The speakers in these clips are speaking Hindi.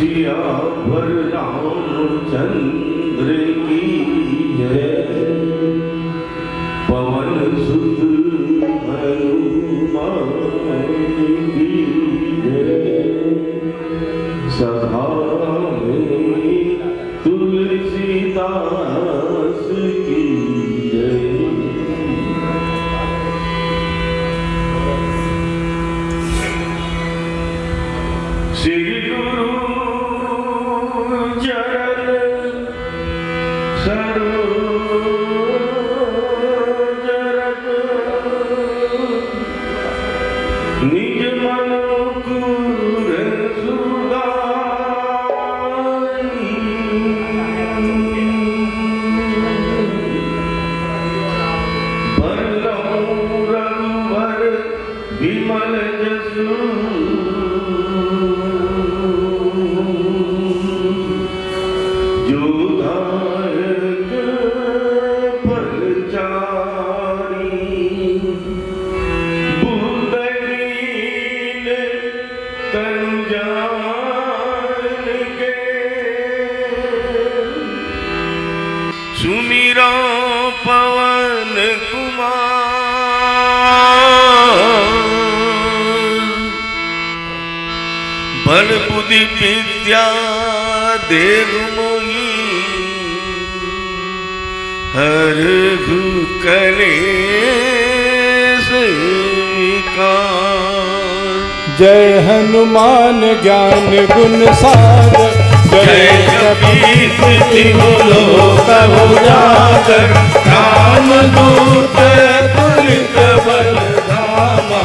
सियावर रामचंद्र की जय, पवन सुत हनुमान की जय, सभा में तुलसीदास की जय। श्री गुरु निज मन कुर सुधारी, बरलऊं रघुवर विमल जसु, जो दायक फलचारी, तनु जान के सुमिरो पवन कुमार, बल बुद्धि विद्या देहु मोहि, हरहु कलेश विकार। जय हनुमान ज्ञान गुण सागर, जय कपीस तिहु लोक उजागर, रामदूत तुलित बल धामा,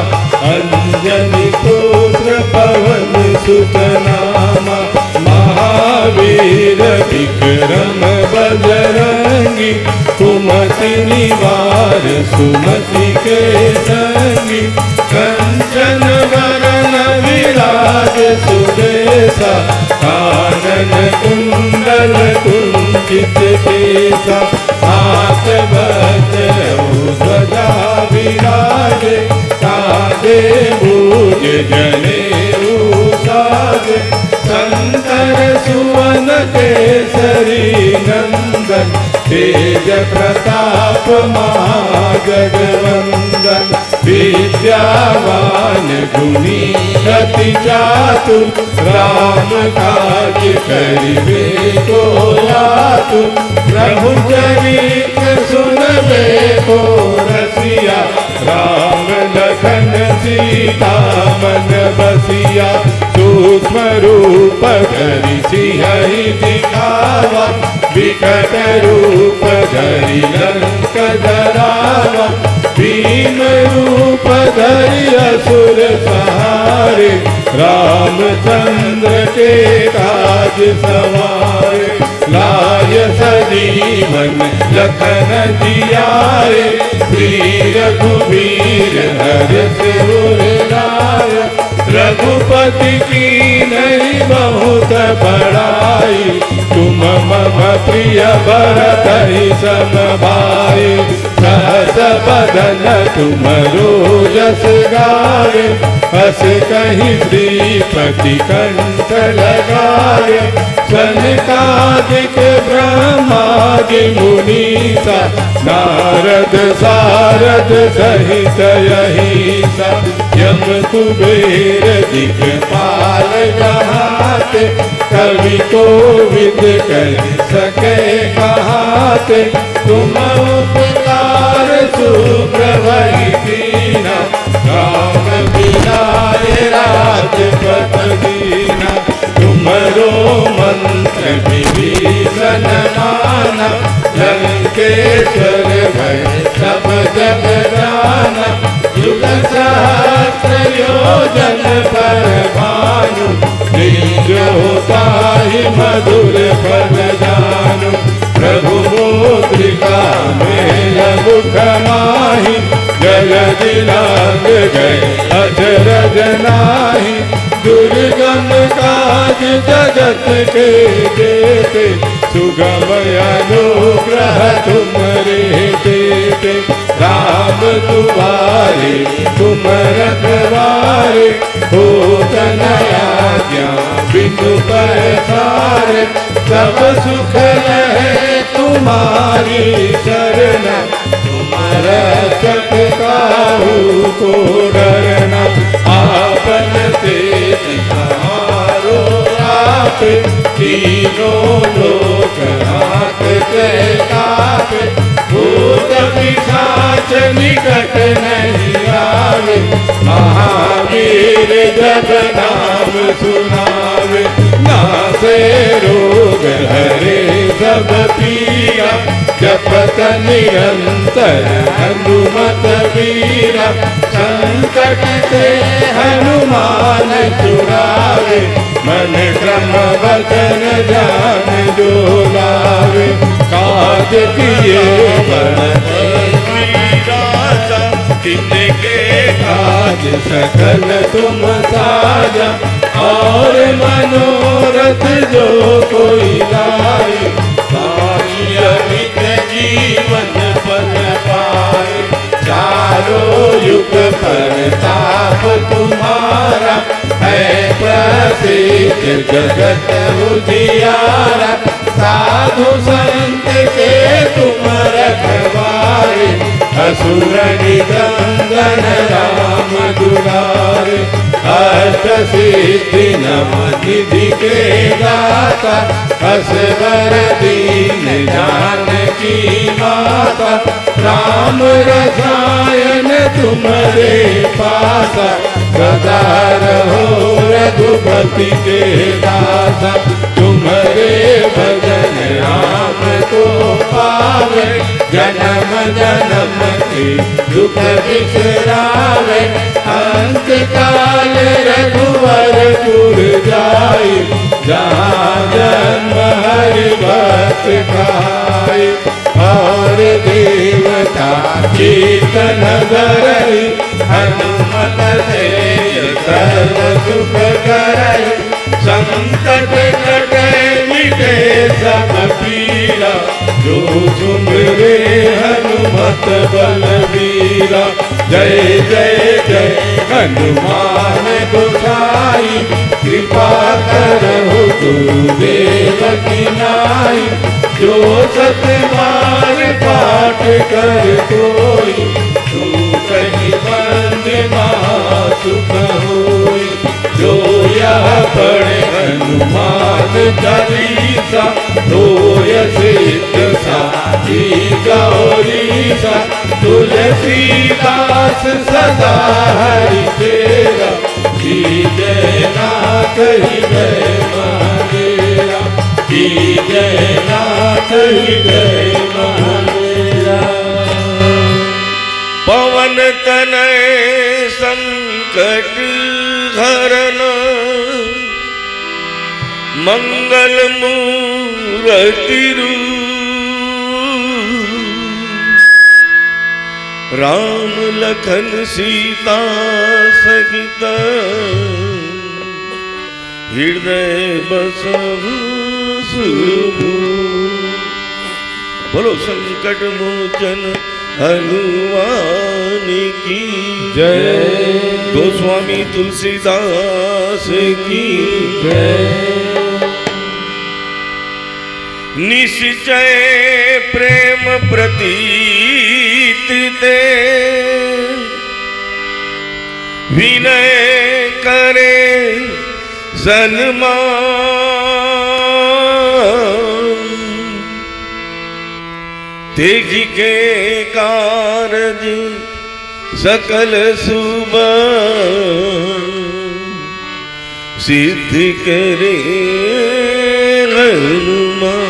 अंजनी पुत्र पवन सुत नामा, महावीर विक्रम बजरंगी, कुमति निवार सुमति के संगी, कंचन वरण विराज सुबेसा, कानन कुंडल कुंचित केसा, हाथ वज्र ध्वजा विराजे, कांधे मूज जनेऊ साजे, शंकर सुवन केसरी नंदन, तेज प्रताप महाजगवंदन, विद्यावान गुणी अति चातुर, राम काज करिबे को आतुर, प्रभु चरित सुनबे को रसिया, राम लखन सीता मन बसिया, सूक्ष्म रूप धरि सियहि दिखावा, विकट रूप धरि लंक जरावा, भीम रूप धरि असुर सहारे, रामचंद्र के काज सवारे, लाय सजीवन लखन जियारे, श्री रघुवीर हर्ष उर लाए, रघुपति की नहीं बहुत बड़ाई, तुम मम प्रिय भरत ही सम भाई, सहस बदन तुमरो जस गाए, हस कहीं श्रीपति कंठ लगाए, सनकादिक ब्रह्मादि मुनीसा, नारद सारद सहित अहिसा, यम कुबेर दिखपाल जहाते, कवि को विद कर सके कहाते। तुम उपकार सुप्रभई दीना, राम बिलाए राजपथ दीना। तुमरो मंत्र विभीषण माना, लंकेश्वर भय सब जग जाना। युग सहस्र योजन पर भानु, निजोताहि मधुर फल जानु। प्रभु मुद्रिका मेल मुख माहि, जलधि लांग गए अचरज नाहि। दुर्गम काज जगत के जेते, सुगम अनुग्रह तुमरे देते। राम तुम्हारे तुम रखवारे, होत न आज्ञा बिनु पैसारे। सब सुख रहे तुम्हारी शरण, तुम रक्षक काहू को डरना। आपन तेज सहारो आप, तीनों लोक हांकते कापे। भूत पिशाच निकट नहीं आवे, महावीर जब नाम सुनावे। नासे रोग हरे सब पीरा, जपत निरंतर हनुमत वीरा। संकट से हनुमान छुड़ावे, मन क्रम वचन ध्यान जो लावे। काज किए तिनके काज सकल तुम साजा। और मनोरथ जो कोई लाए, साई अमित जीवन पद पाए। चारों युग प्रताप तुम्हारा, है प्रसिद्ध जगत उजियारा। साधु संत के तुम रखवारे, असुर निकंदन राम दुलारे। अष्ट सिद्धि नव निधि के दाता, असवर दीन जानकी माता। राम रसायन तुमरे पासा, सदा रहो रघुपति के दासा। तुम्हारे भजन राम को पावे, जन्म जन्म के दुख बिसरावे। अंत काल रघुवर पुर जाई, जहाँ जन्म हरि भक्त खाई। और देवता कीर्तन करई, हनुमत से सर्व सुख करई। संकट कटे मिटे सब पीरा, जो सुमिरे हनुमत बलवीरा। जय जय जय हनुमान गोसाई, कृपा करहु गुरुदेव की नाई। जो सत बार पाठ कर कोई, कहीं बंद महासुख होई। जो यह पढ़े हनुमान चालीसा, रोय सिद्ध साथी गौरीसा। तुलसीदास सदा हरि तेरा, की जय नाथ हृदय महादेरा। की जय नाथ हृदय महादेरा। पवन तनय संकट हरन, मंगल मूर्ति रूप। राम लखन सीता सहित, हृदय बसहु सुरभूप। बोलो संकट मोचन हनुमान की जय। गोस्वामी तुलसीदास की जय। निश्चय प्रेम प्रतीत दे, विनय करे सन्मान, तेजी के कारज सकल सुबह सिद्ध करे हनुमान।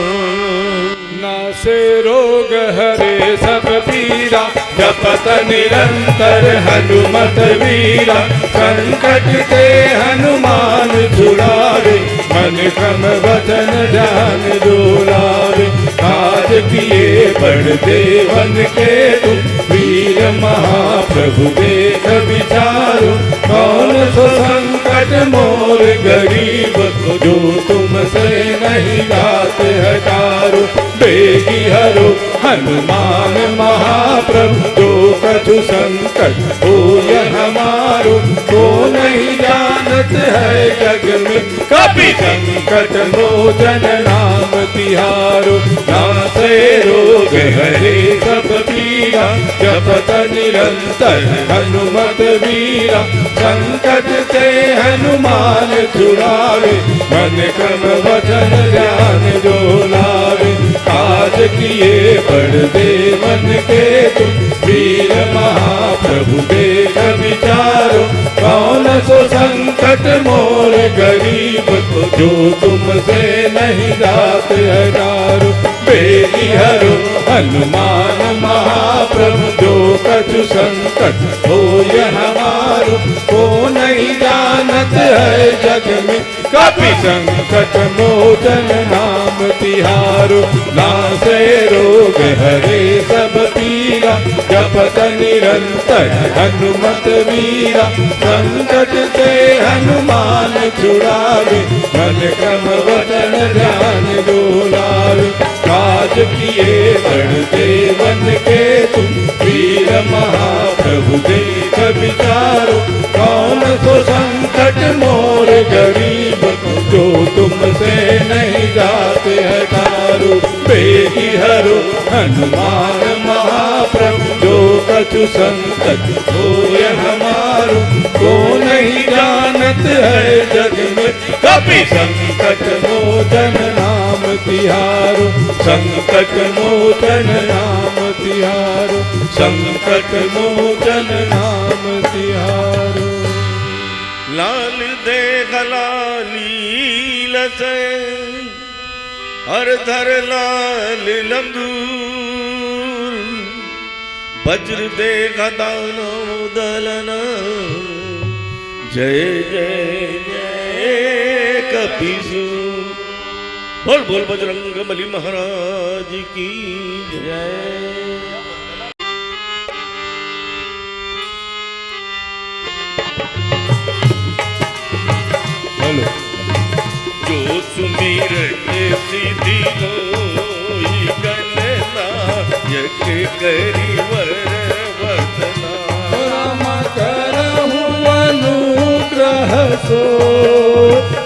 नासे रोग हरे सब पीरा, जपत निरंतर हनुमत वीरा। संकट ते हनुमान छुड़ावे, मन क्रम वचन ध्यान डोलावे। काज किए बड़ देवन के तुम, वीर महाप्रभु देख विचारो। कौन सो संकट मोर गरीब को, जो तुमसे नहीं जात हटारो। बेगी हरो हनुमान महाप्रभु, जो कछु संकट हो हमारो। को नहीं जानत है जग में, कभी संकट मोचन नाम तिहारो। नासे रोग हरे सब पीरा, जपत निरंतर हनुमत वीरा। संकट से हनुमान छुड़ावे, मन क्रम वचन ध्यान जो लावे। काज किए बड़ देवन के तुम, वीर महाप्रभु देख विचारो। कौन सो संकट मोर गरीब को, जो तुमसे नहीं जात हटारो। बेगी हरो हनुमान महाप्रभु, जो कछु संकट हो हमारो। को नहीं जानत है जग में, कभी संकट मोचन नाम तिहारो। नासे रोग हरे सब पीरा, जपत निरंतर हनुमत वीरा। संकट से हनुमान छुड़ावे, मन क्रम वचन ध्यान डोलावे। काज किए बड़ देवन के तुम, वीर महाप्रभु देख विचारो। कौन सो संकट मोर गरीब को, जो तुमसे नहीं जाते हटारो। बेगी हरो हनुमान महाप्रभु, जो कछु संकट हो हमारो। को नहीं जानत है जग में, कभी संकट मोचन नाम तिहारो। संकट मोचन नाम तिहारो, संकट मोचन नाम तिहारो। लाल दे गलाली लसे, हर धर लाल लंगूर। वज्र दे गदानो दलना, जय जय जय कपीसूर। बोल बोल बजरंग बली महाराज की जय। जो सुमिरत सिद्धि होई, गणनायक करी वर वदना। राम करहु अनुग्रह सो,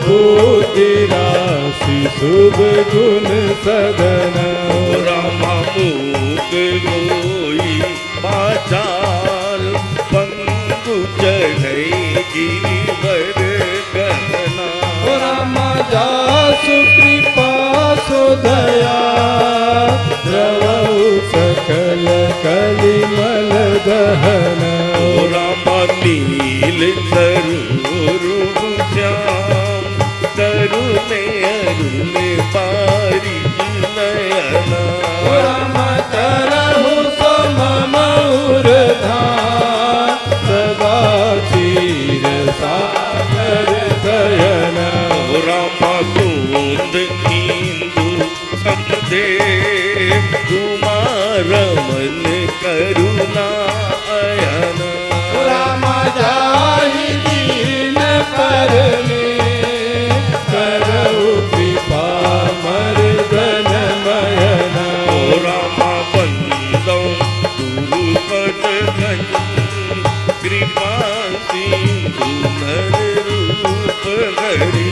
बुद्धि राशि शुभ गुण सदना। रामा मूक होई पाचाल, पंगु चढ़ई गिरिवर गहना। राम जासु कृपा सो दया, द्रवहु सकल कलिमल दहना। रामा नील तरुरु श्याम, तरुणे अरुण पारी नयना। राम करहु सो मम उरधान, सदा चीर सागर शयना। रामा कुंद इंदु समदे, कुमार मन करुणा अयना। राम जाहि दीन परने, करहु कृपा मर्दन मयना। रामा बंदौ गुरुपद गंज, कृपा सिंधु नर रूप हरि।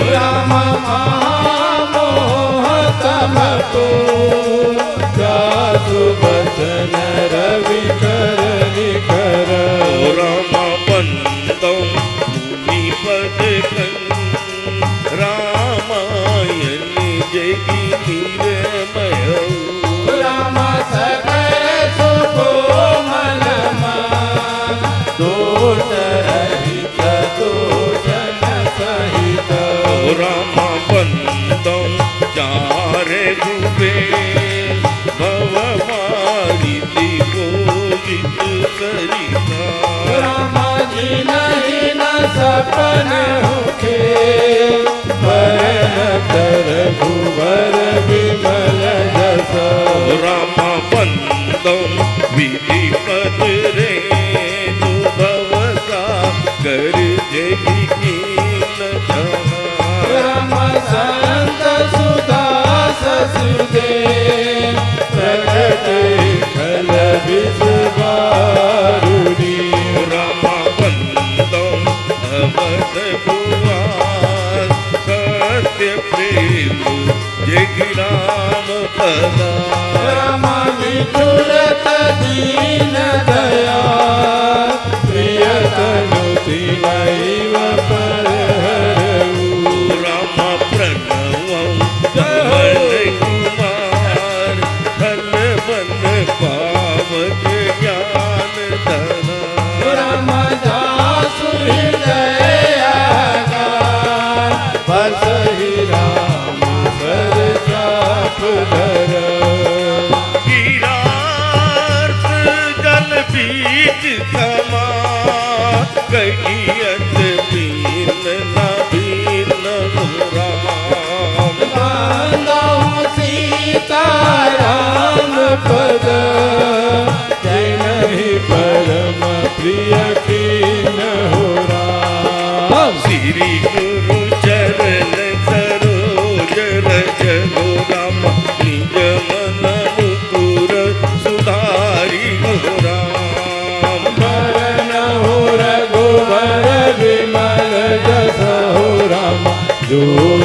राम महामोह तम को, जासु बचन रवि कर निकर। रामा बंदौ जेगी निर्मय राम सकल सुखो मन मान दोष रहित दोषन सहित राम बंदौ चारे गुबे भव मारिति बोलित सरिता राम जी नहीं न सपन होके परन कर भुवर विमल जस राम बंदौ विधिपत रे भवसा कर जगी कीन जहाँ राम संत सुधा ससुदे प्रकट खल विषवारुणी राम बंदौ भवत भुवन सत्य प्रेम जगी राम पदा राम विठुरत दीन दया प्रियतनु तिनैव परहरऊ राम प्रणवं मन कुमार धन मन पावक ज्ञान धन राम दासु हृदय आकार बसहि राम सर चाप धर गिरार्थ जल बीच समा कहियत बीन न बीन राम बांधौ सीता राम पद जय नहीं परम प्रिय कीन हो राम श्री गुरु चरण सरोज रज हो राम निज मन मुकुर सुधारी हो राम मरण हो रघुवर विमल जस हो राम जो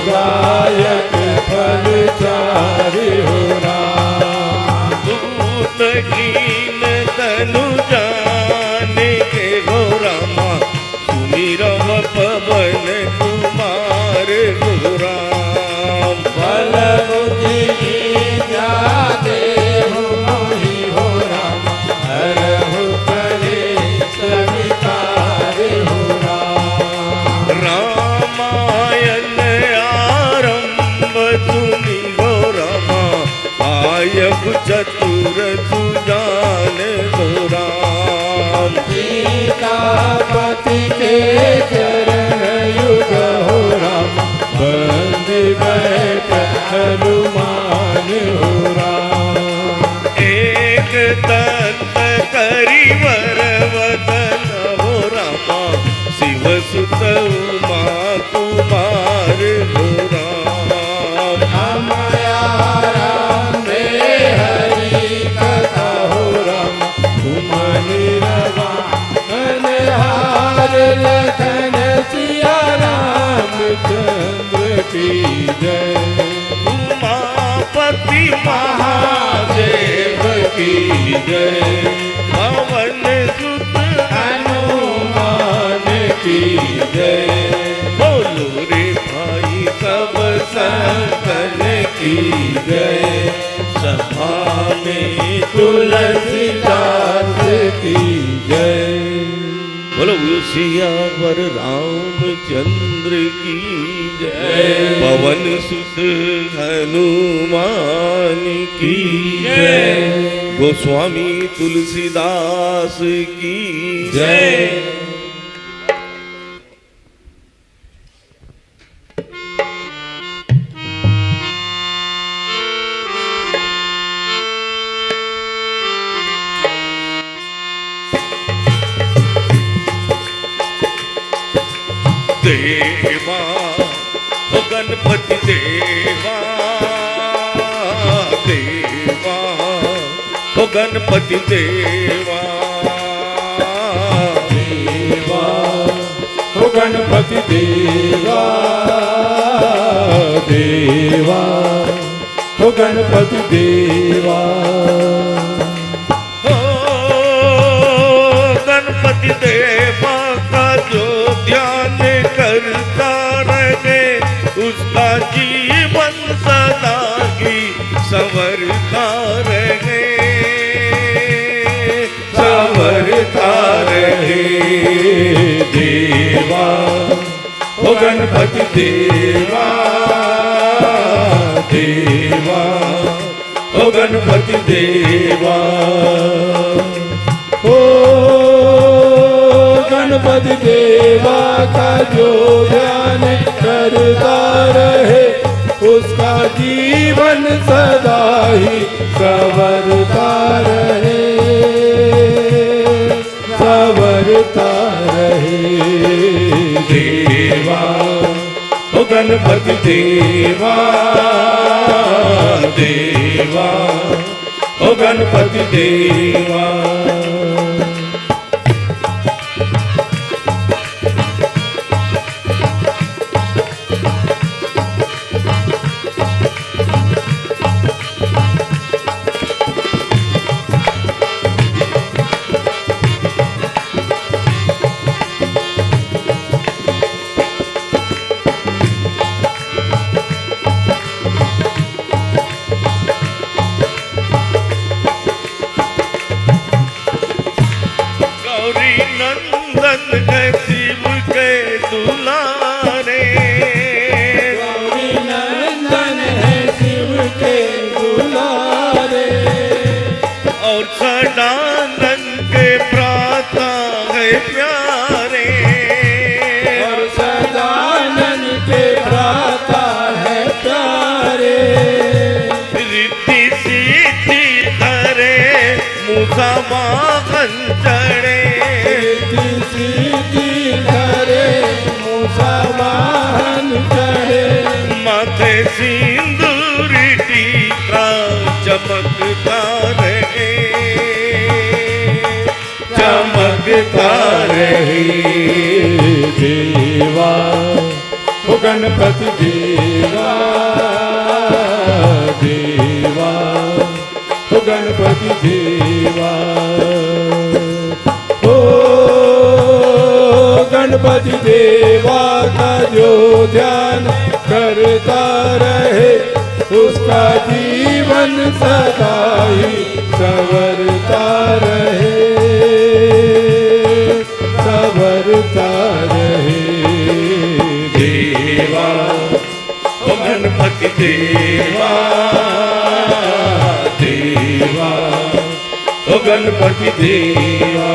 गायक फल चारि हो राम दूत कीन तनु जाने के हो रामा सुमिरव पवन कुमार हो राम बल बुद्धि विद्या देहु मोहि हो राम हरहु कलेश विकार हो राम रामायण आरंभ सुनि हो रामा आयब चतुर सुजान हो राम सीतापति के चरण युग हो राम बंदी बैठ हनुमान हो राम एक दंत करिवर वदन हो रामा शिव सुत उमा कुमार हो राम रामया राम रे हरि कथा हो राम तुम निरवान हार लखन सिया रामचंद्र की जय उमापति महादेव महादेव की जय पवन सुत हनुमान की जय बोलो रे भाई सब संतन की जय सभा में तुलसीदास की जय बोलो सियावर रामचंद्र की जय पवन सुत हनुमान की जय गोस्वामी तुलसीदास की जय देवा ओ गणपति देवा देवा ओ गणपति देवा देवा हो गणपति देवा देवा हो गणपति देवा ओ गणपति देवा का जो ध्यान करता रहे उसका जीवन सदा संवरता रहे संवरता रहे देवा ओ गणपति देवा देवा ओ गणपति देवा ओ गणपति देवा का जो ध्यान करता रहे उसका जीवन सदा ही संवरता रहे संवरता रहे देवा ओ गणपति देवा देवा ओ गणपति देवा गौरी नंदन के शिव के दुलारे गौरी नंदन है शिव के दुलारे और सदानंद के प्राता है प्यारे और सदानंद के भ्राता है प्यारे रिद्धि सिद्धि धरे मूसा वाहन चढ़े सीधी धरे मूसा वाहन चढ़े माथे सिंदूर टीका चमकता रहे चमकता रहे देवा ओ गणपति देवा देवा ओ गणपति देवा ओ गणपति देवा का जो ध्यान करता रहे उसका जीवन सदा ही संवरता रहे संवरता रहे देवा ओ गणपति देवा देवा ओ गणपति देवा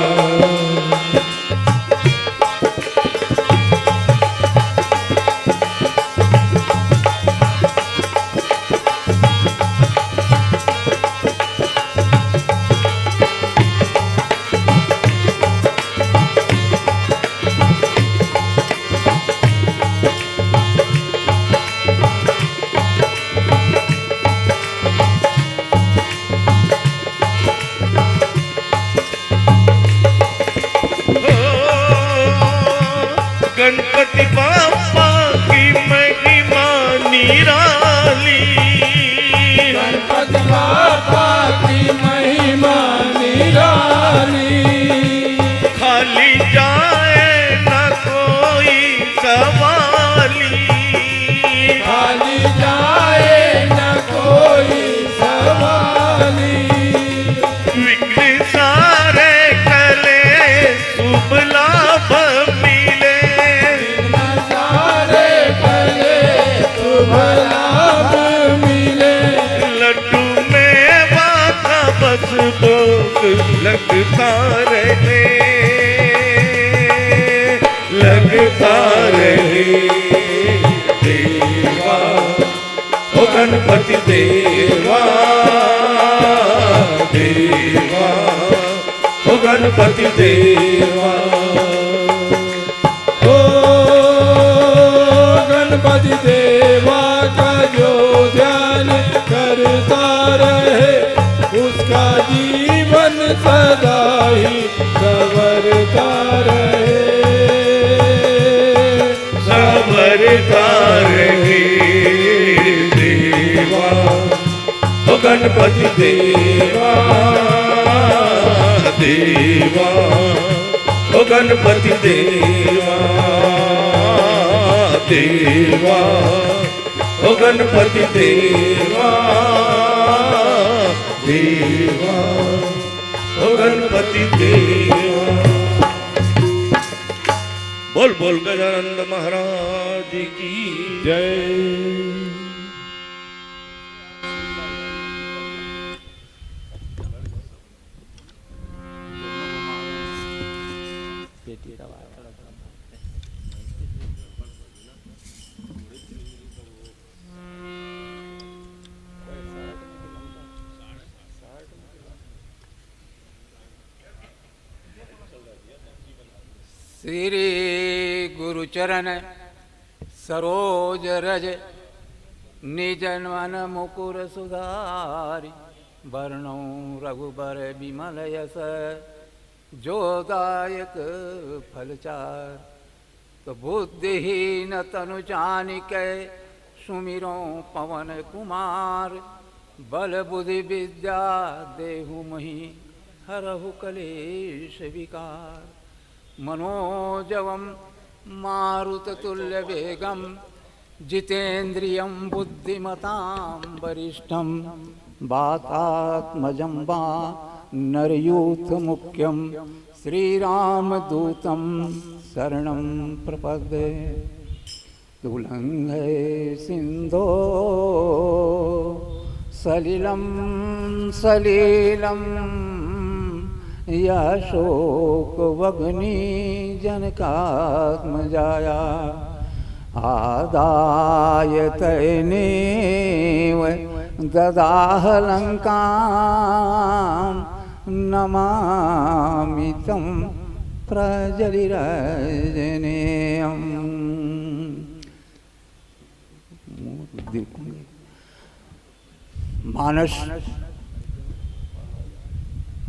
गणपति बापा की महिमा निराली गणपति बाबा की महिमा निराली खाली जाए न कोई सवाली खाली जाए न कोई सवाली विघ्न सारे टले शुभ लाभ मिले सारे भले शुभ लाभ मिले लड्डू में वाका बस भोग लगता रहे लगता रहे देवा ओ गणपति देवा देवा ओ गणपति देवा ओ गणपति देवा का जो ध्यान करता रहे उसका जीवन सदा ही संवरता रहे संवरता रहे देवा ओ गणपति देवा देवा ओ गणपति देवा देवा ओ गणपति देवा देवा ओ गणपति देवा। बोल बोल गजानंद महाराज की जय। श्री गुरुचरण सरोज रज निज मन मुकुर सुधारि वर्णो रघुबर विमल यस जो दायक फलचार। तो बुद्धिहीन तनु जानिकै सुमिरो पवन कुमार बल बुद्धि विद्या देहु मही हरहु कलेश विकार। मनोजवं मारुततुल्यवेगं जितेन्द्रियं बुद्धिमतां वरिष्ठं वातात्मजं वा नरयूथमुख्यं श्रीरामदूतं शरणं प्रपद्ये। तुलंघे सिंधो सलिलं सलीलं यशोकवग्नि जनकात्मजाया आदाय तैनेव ददाह लंकां नमामि तं प्रजलिरजनीयम्।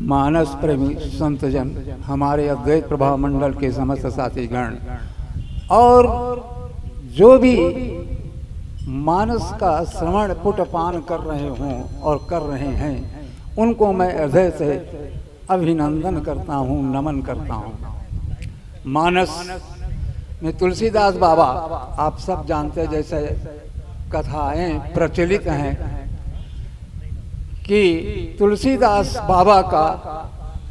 मानस प्रेमी संतजन, हमारे अद्वैत प्रभाव मंडल के समस्त साथीगण और जो भी मानस का श्रवण पुटपान कर रहे हों और कर रहे हैं, उनको मैं हृदय से अभिनंदन करता हूँ, नमन करता हूँ। मानस में तुलसीदास बाबा, आप सब जानते हैं, जैसे कथाएं प्रचलित हैं कि तुलसीदास बाबा का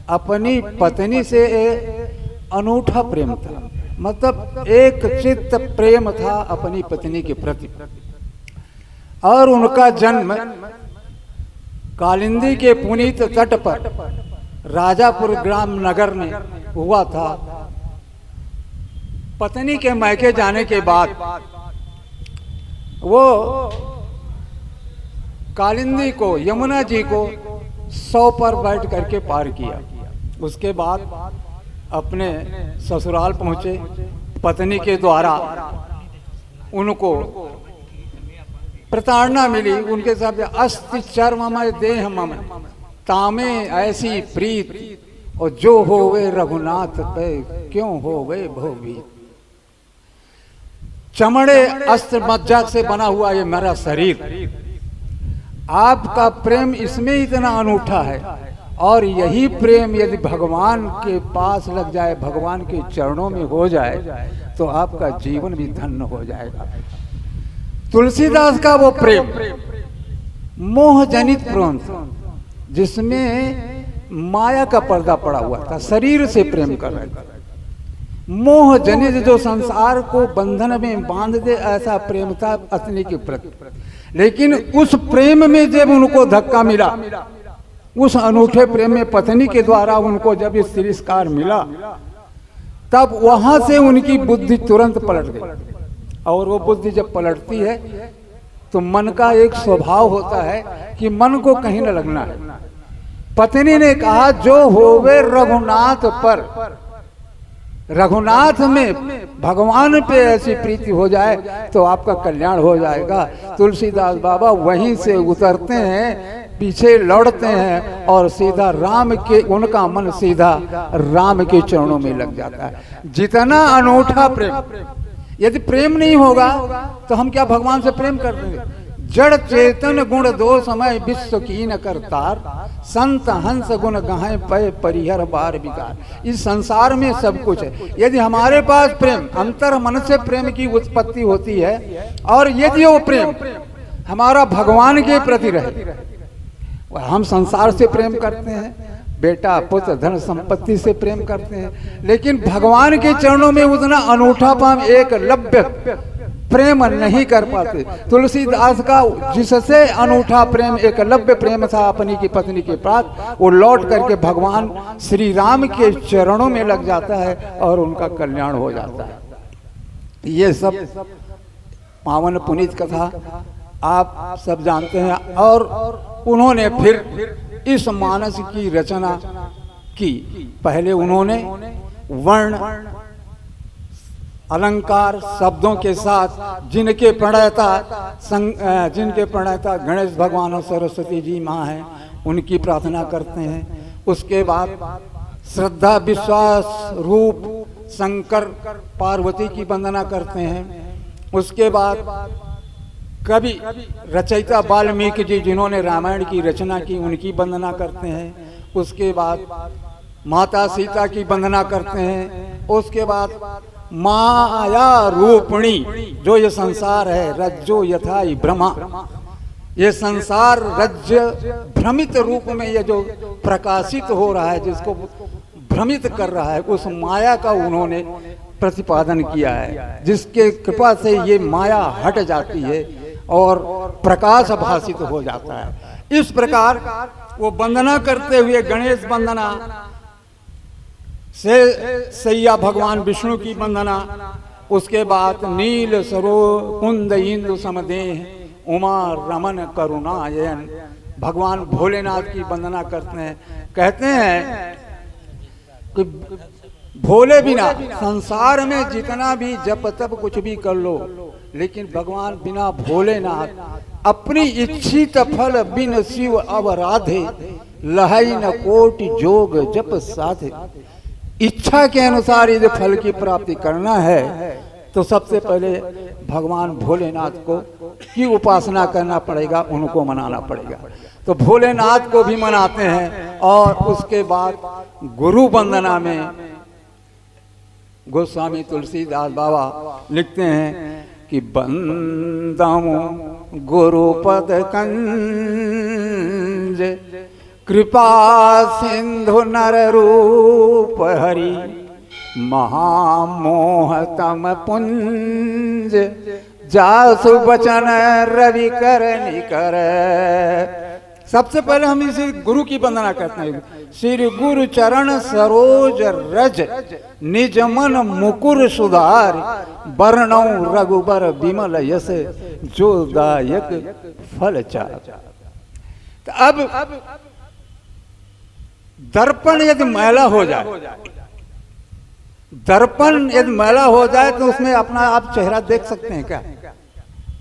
अपनी पत्नी से अनूठा प्रेम था, मतलब एक चित्त प्रेम था अपनी पत्नी के प्रति। और उनका जन्म कालिंदी के पुनीत तट पर राजापुर ग्राम नगर में हुआ था। पत्नी के मैके जाने के बाद वो कालिंदी को, यमुना जी को 100 पर बैठ करके पार किया। उसके बाद अपने ससुराल पहुंचे। पत्नी के द्वारा उनको प्रताड़ना मिली। उनके साथ अस्ति चर्ममय देह मम तामे ऐसी प्रीत, और जो होवे रघुनाथ पे क्यों होवे भोगी। चमड़े अस्त्र मज्जा से बना हुआ ये मेरा शरीर, आपका प्रेम इसमें इतना अनूठा है, और यही प्रेम यदि भगवान के पास लग जाए, भगवान के चरणों में हो जाए, तो आपका जीवन भी धन्य हो जाएगा। तुलसीदास का वो प्रेम मोह जनित प्रेम था, जिसमें माया का पर्दा पड़ा हुआ था, शरीर से प्रेम कर रहे थे। मोह जनित जो संसार को बंधन में बांध दे, ऐसा प्रेम था पत्नी के प्रति। लेकिन उस प्रेम में जब उनको धक्का मिला, उस अनूठे प्रेम में पत्नी के द्वारा उनको जब इस तिरस्कार मिला, तब वहां से उनकी बुद्धि तुरंत पलट गई। और वो बुद्धि जब पलटती है तो मन का एक स्वभाव होता है कि मन को कहीं न लगना है। पत्नी ने कहा, जो होवे रघुनाथ पर, रघुनाथ में भगवान पे ऐसी प्रीति हो जाए तो आपका कल्याण हो जाएगा। तुलसीदास बाबा वहीं से उतरते हैं, पीछे लौटते हैं और सीधा राम के, उनका मन सीधा राम के चरणों में लग जाता है। जितना अनूठा प्रेम, यदि प्रेम नहीं होगा तो हम क्या भगवान से प्रेम कर देंगे। जड़ चेतन गुण दो समय विश्व की न करतार, संत हंस गुण गहाए पय परिहर बार विकार। इस संसार में सब कुछ है। यदि हमारे पास प्रेम, अंतर मन से प्रेम की उत्पत्ति होती है, और यदि वो प्रेम हमारा भगवान के प्रति रहे, हम संसार से प्रेम करते हैं, बेटा पुत्र धन संपत्ति से प्रेम करते हैं, लेकिन भगवान के चरणों में उतना अनूठापन एक लभ्य प्रेम नहीं कर पाते। तुलसीदास का जिससे अनूठा प्रेम एक लभ्य प्रेम था अपनी की पत्नी के पास, वो लौट करके भगवान श्री राम के चरणों में लग जाता है और उनका कल्याण हो जाता है। ये सब पावन पुनीत कथा आप सब जानते हैं। और उन्होंने फिर इस मानस की रचना की। पहले उन्होंने वर्ण अलंकार शब्दों के साथ जिनके प्रणेता गणेश भगवान और सरस्वती जी माँ हैं, उनकी प्रार्थना करते हैं। उसके बाद श्रद्धा विश्वास रूप शंकर पार्वती की वंदना करते हैं। उसके बाद कवि रचयिता वाल्मीकि जी जिन्होंने रामायण की रचना की, उनकी वंदना करते हैं। उसके बाद माता सीता की वंदना करते हैं। उसके बाद माया रूपिणी, जो ये संसार है, रज्जो यथा भ्रमा, ये संसार रज्य भ्रमित रूप में ये जो प्रकाशित हो रहा है, जिसको भ्रमित कर रहा है, उस माया का उन्होंने प्रतिपादन किया है, जिसके कृपा से ये माया हट जाती है और प्रकाश भासित हो जाता है। इस प्रकार वो वंदना करते हुए गणेश वंदना से सैया भगवान विष्णु की वंदना, उसके बाद नील सरो कुंद इंदु समदेह उमा रमन करुणायन भगवान भोलेनाथ की वंदना करते हैं। कहते हैं कि भोले बिना संसार में जितना भी जप तप कुछ भी कर लो, लेकिन भगवान बिना भोलेनाथ अपनी इच्छित फल बिन शिव अवराधे लहई न कोटि जोग जप साधे। इच्छा के अनुसार यदि फल की प्राप्ति करना है तो सबसे पहले भगवान भोलेनाथ को की उपासना करना पड़ेगा, उनको मनाना पड़ेगा। तो भोलेनाथ को भी मनाते हैं। और उसके बाद गुरु वंदना में गोस्वामी तुलसीदास बाबा लिखते हैं कि बंदमु गुरुपद कंज कृपा सिंधु नर रूप हरि महामोहतम पुंज जासु बचन रवि कर निकर। सबसे पहले हम इसे गुरु की वंदना करते हैं। श्री गुरु चरण सरोज रज निज मन मुकुर सुधार वर्णौ रघुबर विमल यस जो दायक फल चार। अब दर्पण यदि मैला हो जाए, दर्पण यदि मैला हो जाए तो उसमें अपना आप चेहरा देख सकते हैं क्या?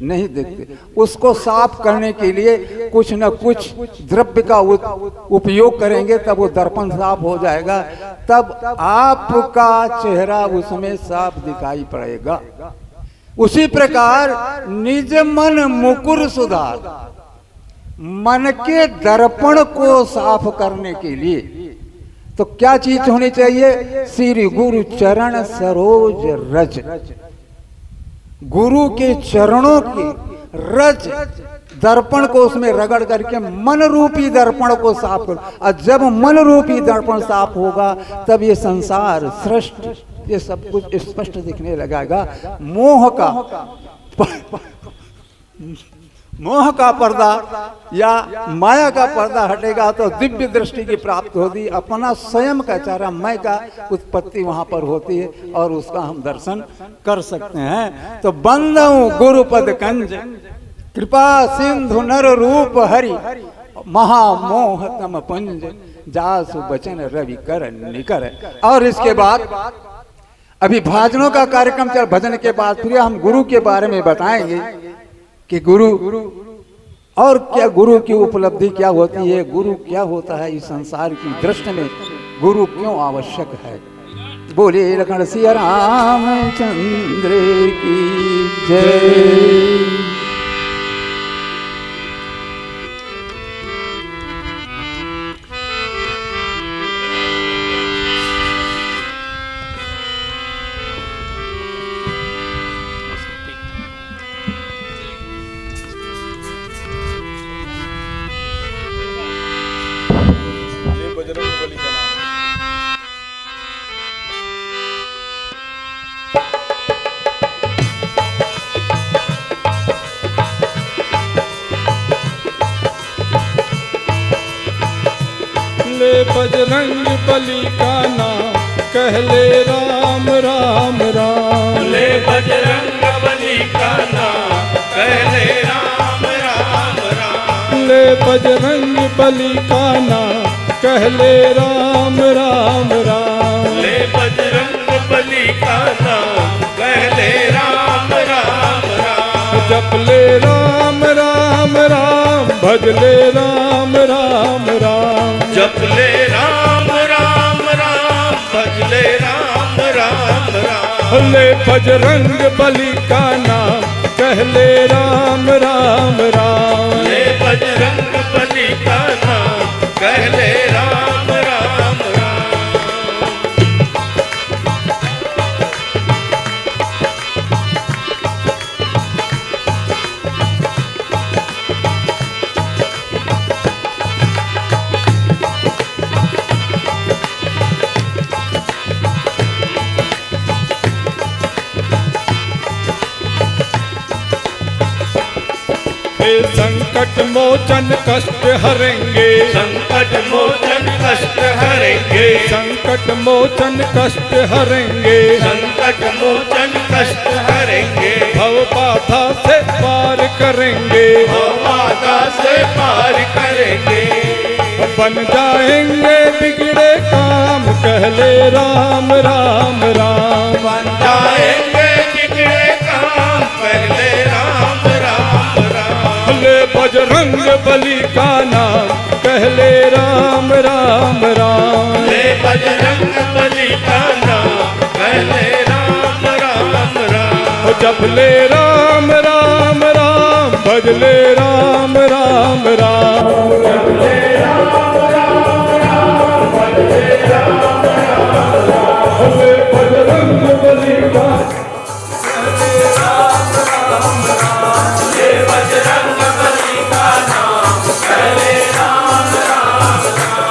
नहीं देखते। उसको साफ करने के लिए कुछ न कुछ द्रव्य का उपयोग करेंगे, तब वो दर्पण साफ हो जाएगा, तब आपका चेहरा उसमें साफ दिखाई पड़ेगा। उसी प्रकार निज मन मुकुर सुधार, मन के दर्पण को साफ करने के लिए तो क्या चीज होनी चाहिए? श्री गुरु चरण सरोज रज, गुरु के चरणों की रज दर्पण को उसमें रगड़ करके मन रूपी दर्पण को साफ करो। और जब मन रूपी दर्पण साफ होगा तब ये संसार सृष्टि ये सब कुछ स्पष्ट दिखने लगेगा। मोह का पर्दा या माया का पर्दा हटेगा तो दिव्य दृष्टि की प्राप्ति होती। अपना स्वयं का चेहरा मैं का उत्पत्ति वहां पर होती है और उसका हम दर्शन कर सकते हैं। तो बंदऊ गुरुपद कंज कृपा सिंधु नर रूप हरि महामोहतम पुंज जासु बचन रवि कर निकर। और इसके बाद अभी भाजनों का कार्यक्रम चल, भजन के बाद फिर हम गुरु के बारे में बताएंगे कि गुरु और क्या, गुरु की उपलब्धि क्या होती है, गुरु क्या होता है, इस संसार की दृष्टि में गुरु क्यों आवश्यक है। बोले लखन सिया रामचंद्र की जय। ले बजरंग बली का नाम, कह ले राम राम राम। ले बजरंग बली का नाम, कह ले राम राम राम। ले बजरंग बली का नाम, कह ले राम राम राम। ले बजरंग बली का नाम, कह ले राम राम राम। जप ले राम राम राम, भज ले राम राम राम। जप ले राम राम राम, भज ले राम राम राम। ले बजरंग बली का नाम, कह ले राम राम राम। ले बजरंग बली का नाम, कह ले राम राम राम। हे संकट मोचन कष्ट हरेंगे, संकट मोचन कष्ट हरेंगे। संकट मोचन कष्ट हरेंगे। संकट मोचन कष्ट हरेंगे। भव बाधा से पार करेंगे। भव बाधा से पार करेंगे। बन जाएंगे बिगड़े काम, कह ले राम राम राम। बन जाएंगे बिगड़े काम, कह ले राम राम राम। ले बजरंग बली का नाम, कह ले राम राम राम। ले बजरंग बली का नाम, कह ले राम राम राम। जप ले राम राम राम, भज ले राम राम राम। जप ले राम राम राम, भज ले राम राम राम। ले बजरंग बली का, कह ले राम राम राम। ले बजरंग बली का नाम, कह ले राम राम राम।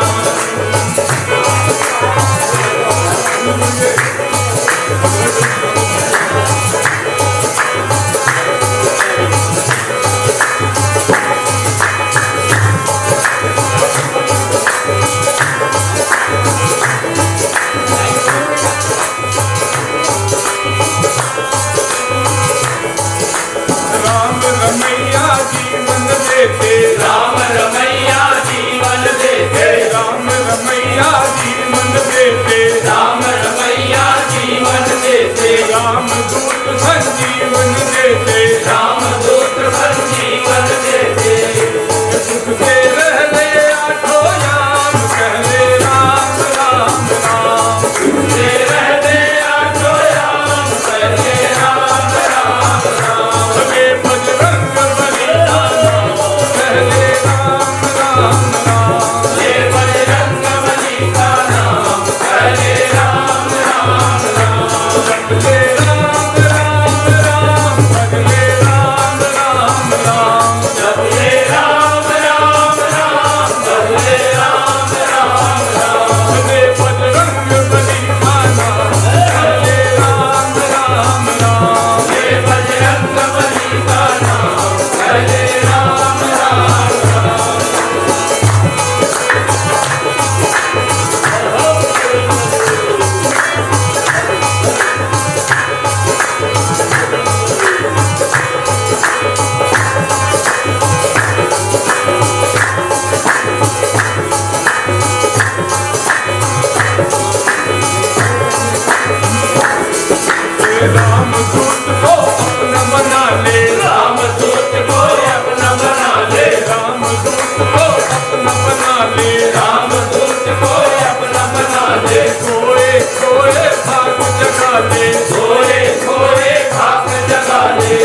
राम रमैया जीवन देते, राम रमैया जीवन देते। राम रमैया जीवन देते। राम रमैया जीवन देते। राम दूत संजीवन देते। राम दूत संजीवन देते। सुख से रह ले आठो याम, कह ले राम राम राम। से रहते आठो याम, कह ले राम राम राम। हे बजरंग बली का नाम, कह ले राम राम राम। ले बजरंग बली का नाम, कह ले राम राम राम। जप ले राम राम राम, भज ले राम राम राम। जप ले राम राम राम, भज ले राम राम राम। ले बजरंग बली का नाम, कह ले राम राम राम। ले बजरंग बली का नाम, कह ले राम राम राम। राम दूत को अपना बना ले। राम दूत को अपना बना ले। राम दूत को अपना बना ले। राम दूत को अपना बना ले। खोए खोए भाग जगा ले। खोए खोए भाग जगा ले।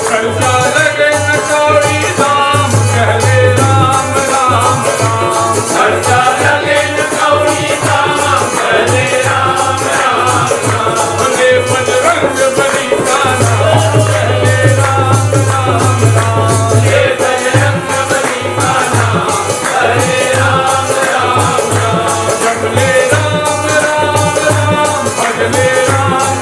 खर्चा लगे न कौड़ी दाम, कह ले राम राम राम। खर्चा लगे न कौड़ी दाम, कह ले राम राम राम। ले बजरंग बली का नाम, कह ले राम राम राम। ले बजरंग बली का नाम, कह ले राम राम राम। जप ले राम राम राम, भज ले राम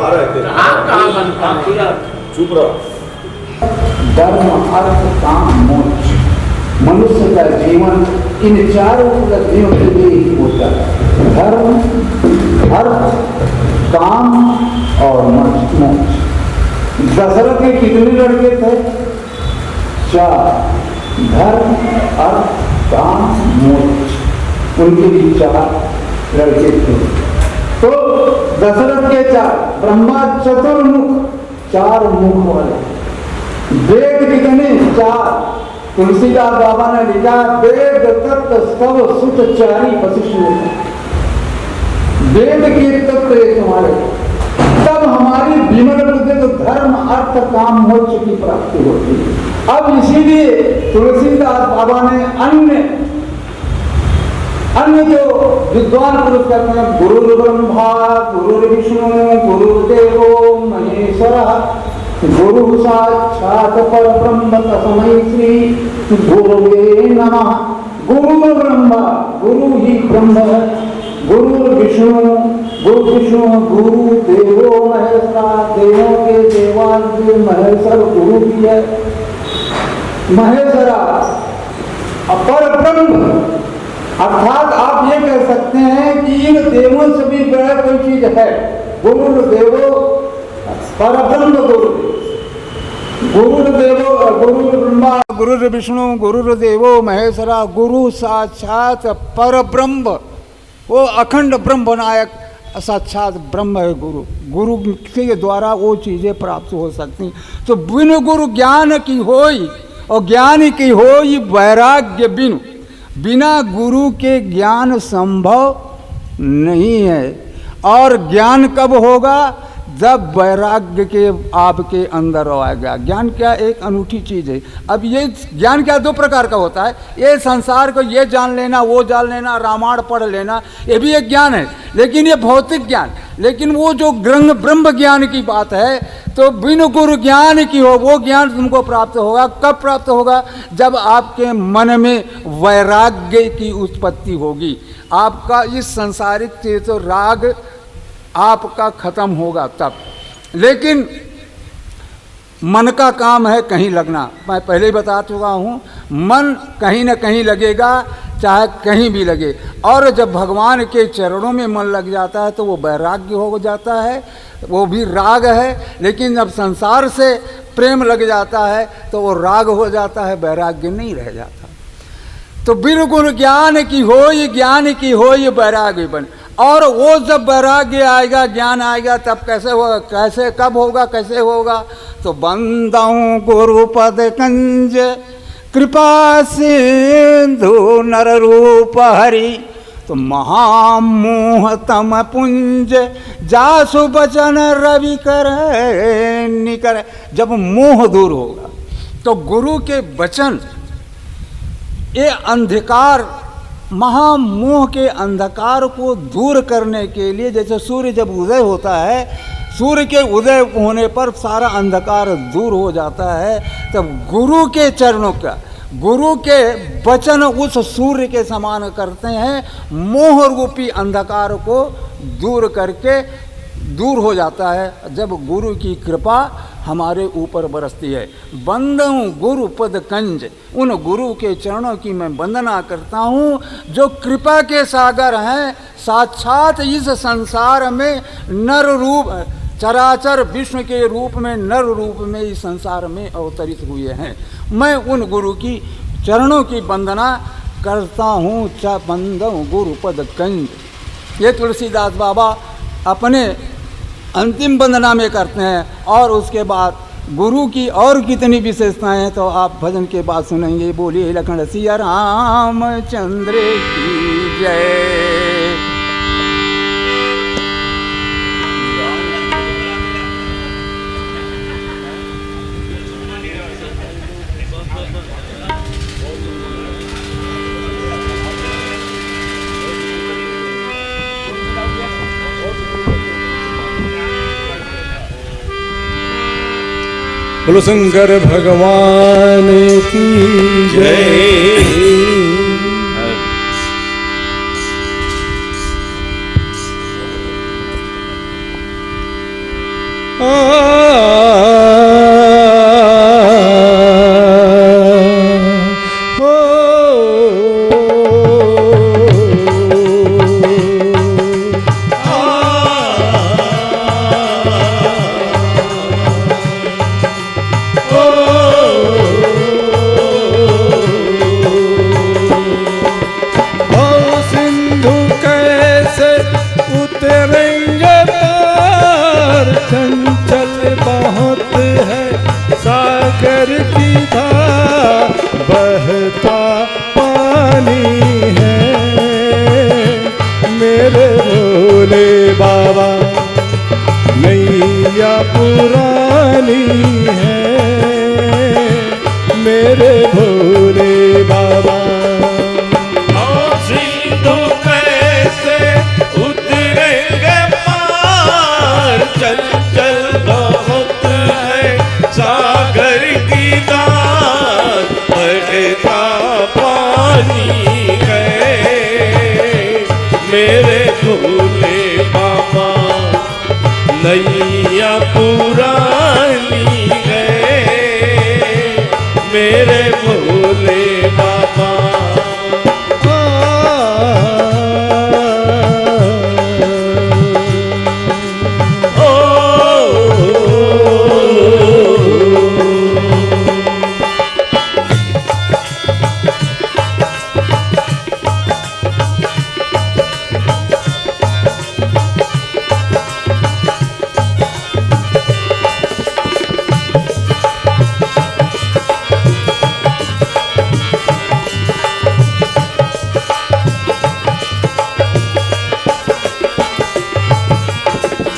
कहाँ रहते हैं? कहाँ बनता है? चुप रहो। धर्म अर्थ काम मोक्ष, मनुष्य का जीवन इन चारों उपलब्धियों के लिए ही होता है। धर्म, अर्थ, काम और मोक्ष। दशरथ के कितने लड़के थे? 4। धर्म, अर्थ, काम, मोक्ष, उनके भी 4 लड़के थे। तो दशरथ के 4, ब्रह्मा चतुर्मुख, 4 मुख वाले। वेद कितने? 4। तुलसीदास बाबा ने लिखा, वेद तत्व सब सुत चारी वशिष्ठ। वेद के तत्व तुम्हारे, तब हमारी विमल बुद्धि तो धर्म अर्थ काम मोक्ष की प्राप्ति होती है। अब इसीलिए तुलसीदास बाबा ने अन्य जो विद्वान पुरुष कहते हैं, गुरु ब्रह्मा गुरु विष्णु गुरुदेवो महेश्वर, गुरु साक्षात परब्रह्म तस्मै श्री गुरुवे नमः। गुरु ब्रह्मा, गुरु ही ब्रह्म है। गुरु विष्णु गुरु देवो महेश्वरा, देवों के देवादिदेव महेश्वर गुरु भी है। महेश्वरा अपर ब्रह्म, अर्थात आप ये कह सकते हैं कि इन देवों से भी बड़ा कोई चीज है। गुरु देवो परब्रह्म, गुरु ब्रह्मा गुरु विष्णु गुरु देवो महेश्वरा, गुरु साक्षात परब्रह्म, वो अखंड ब्रह्म नायक साक्षात ब्रह्म है गुरु। गुरु के द्वारा वो चीज़ें प्राप्त हो सकती। तो बिन गुरु ज्ञान की होई और ज्ञान की होई वैराग्य बिनु, बिना गुरु के ज्ञान संभव नहीं है। और ज्ञान कब होगा? जब वैराग्य के आपके अंदर आएगा। ज्ञान क्या एक अनूठी चीज़ है। अब ये ज्ञान क्या 2 प्रकार का होता है। ये संसार को ये जान लेना, वो जान लेना, रामायण पढ़ लेना, ये भी एक ज्ञान है, लेकिन ये भौतिक ज्ञान। लेकिन वो जो ब्रह्म ज्ञान की बात है, तो बिन गुरु ज्ञान की हो, वो ज्ञान तुमको प्राप्त होगा। कब प्राप्त होगा? जब आपके मन में वैराग्य की उत्पत्ति होगी। आपका इस सांसारिक चीज तो राग आपका खत्म होगा तब। लेकिन मन का काम है कहीं लगना। मैं पहले ही बता चुका हूँ, मन कहीं न कहीं लगेगा, चाहे कहीं भी लगे। और जब भगवान के चरणों में मन लग जाता है तो वो वैराग्य हो जाता है, वो भी राग है। लेकिन जब संसार से प्रेम लग जाता है तो वो राग हो जाता है, वैराग्य नहीं रह जाता। तो बिल्कुल ज्ञान की होई वैराग्य बन। और वो जब वैराग्य आएगा, ज्ञान आएगा, तब कैसे होगा? कैसे, कब होगा, कैसे होगा? तो बंदाऊं गुरुपद कंज कृपा सिंधु नर रूप हरि, तो महामोह तम पुंज जासु बचन रवि कर निकर। जब मोह दूर होगा तो गुरु के वचन, ये अंधकार, महामोह के अंधकार को दूर करने के लिए, जैसे सूर्य जब उदय होता है, सूर्य के उदय होने पर सारा अंधकार दूर हो जाता है। तब गुरु के चरणों का, गुरु के वचन उस सूर्य के समान करते हैं, मोह रूपी अंधकार को दूर करके दूर हो जाता है जब गुरु की कृपा हमारे ऊपर बरसती है। बंदऊं गुरु पद कंज, उन गुरु के चरणों की मैं वंदना करता हूँ जो कृपा के सागर हैं। साक्षात इस संसार में नर रूप, चराचर विष्णु के रूप में, नर रूप में इस संसार में अवतरित हुए हैं। मैं उन गुरु की चरणों की वंदना करता हूँ। च बंदऊं गुरु पद कंज, ये तुलसीदास बाबा अपने अंतिम वंदना में करते हैं। और उसके बाद गुरु की और कितनी विशेषताएं हैं तो आप भजन के बाद सुनेंगे। बोलिए लखन सिया रामचंद्र की जय। बोलो शंकर भगवान की जय। सिंधु कैसे उतरेंगे पार, चंचल बहुत है सागर की धार, बहता पानी है मेरे भोले बाबा, नैया पुरानी है मेरे भोले बाबा। सिंधु कैसे उतरेंगे पार, चंचल बहुत है सागर की धार, बहता पानी है मेरे भोले बाबा, नैया पुरानी है मेरे भोले बाबा।